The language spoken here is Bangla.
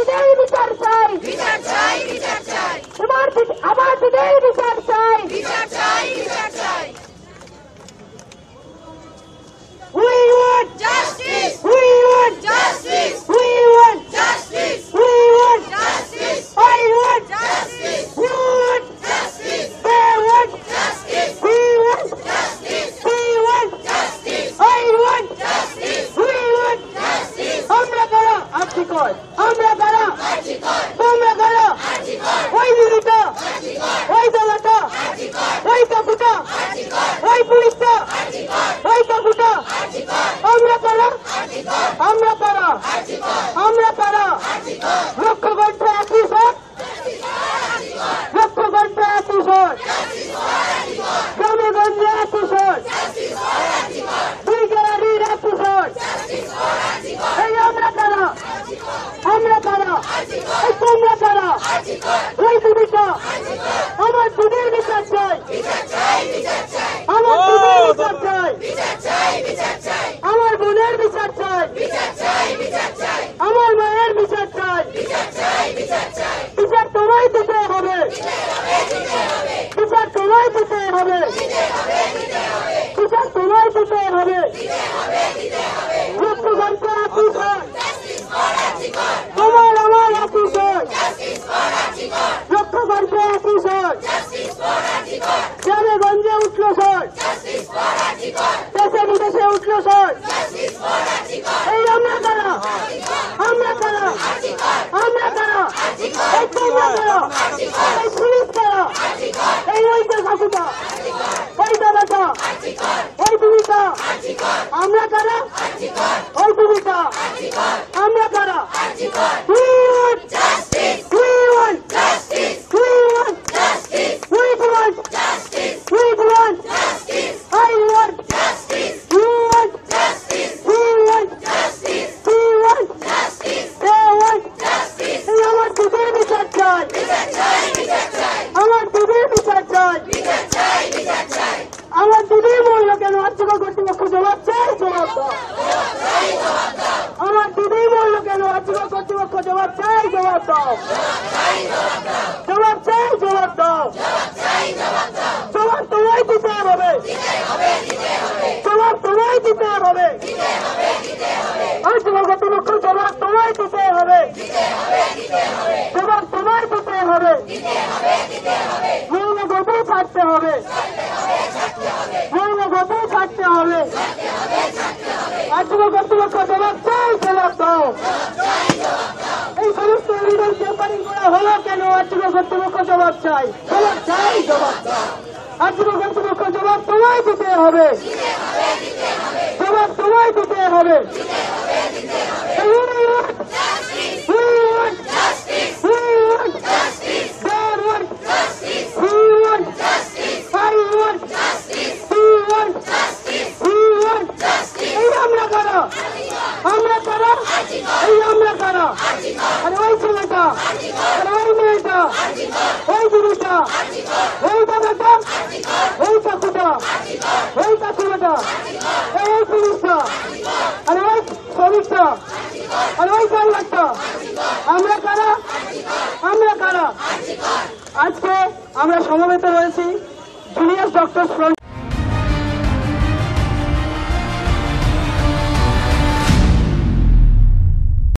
দিদির বিচার চাই, বিচার চাই, বিচার চাই, আমার দিদির বিচার চাই, বিচার চাই, বিচার চাই। We want Justice, we want justice, we want justice, we want justice, I want justice, you want justice, they want justice, we want justice, we want justice, I want justice, we want justice, আমরা কারা আপনি কয় আমরা কারা আর্জিকর, তোমরা কারা আর্জিকর, ওই দিদিটা আর্জিকর, ওই দাদাটা আর্জিকর, ওই কাকুটা আর্জিকর, ওই পুলিশটা আর্জিকর, ওই কাকুটা আর্জিকর, আমরা কারা আর্জিকর, আমরা কারা আর্জিকর, আমরা কারা আর্জিকর, লক্ষ্য করতে একই স্যার লক্ষ্য করতে একই স্যার গ্রামে গঞ্জে একই স্যার দুই গ্যালারির একই স্যার এই আমরা কারা আমরা কারা এই তোমরা কারা ওই দিদিটা আমার দিদির বিচার চাই আমার দিদির বিচার চাই আমার বোনের বিচার চাই আমার মায়ের বিচার চাই বিচার তোমায় দিতে হবে বিচার তোমায় দিতে হবে বিচার তোমায় দিতে হবে লক্ষ্য করতে একই স্যার তোমার আমার একই স্যার লক্ষ্য করতে একই স্যার গ্রামে গঞ্জে উঠলো স্যার দেশে বিদেশে উঠলো স্যার এই আমরা কারা আমরা কারা আমরা কারা এই তোমরা কারা এই পুলিশ কারা এই ওই কাকুটা ওই দাদাটা ওই দিদিটা আমরা কারা ওই দিদিটা আমরা কারা We want justice, we want justice, we want justice, we want justice, we want justice, I want justice, you want justice, we want justice, we want justice, they want justice, এই আমার দিদির বিচার চাই বিচার চাই, বিচার চাই, আমার দিদির বিচার চাই বিচার চাই, বিচার চাই, আমার দিদির মহিলা কেন আর্থিক কর্তৃপক্ষ জবাব চাই জবাব দাও আমার দিদির মহিলা কেন আর্থিক কর্তৃপক্ষ জবাব চাই জবাব দাও জবাব চাই জবাব দাও জবাব তোমায় দিতে হবে জবাব তোমায় দিতে হবে আর্থিক কর্তৃপক্ষ জবাব তোমায় দিতে হবে জবাব তোমায় দিতে হবে মহিলা গতি ছাড়তে হবে মহিলা গতি ছাড়তে হবে আর্থিক কর্তৃপক্ষ জবাব চাই জবাব দাও এই সমস্ত ইলিগাল টেম্পারিং করা হলো কেন আর্থিক কর্তৃপক্ষ জবাব চাই জবাব দাও আর্থিক কর্তৃপক্ষ জবাব তোমায় দিতে হবে জবাব তোমায় দিতে হবে আমরা কারা এই আমরা কারা আরে ওই ছেলেটা আরে ওই মেয়েটা ওই দিদিটা ওই দাদাটা ওই কাকুটা ওই কাকুটা এই পুলিশটা আরে ওই শ্রমিকটা আরে ওই ড্রাইভারটা আমরা কারা আমরা কারা আজকে আমরা সমবেত হয়েছি জুনিয়র ডক্টর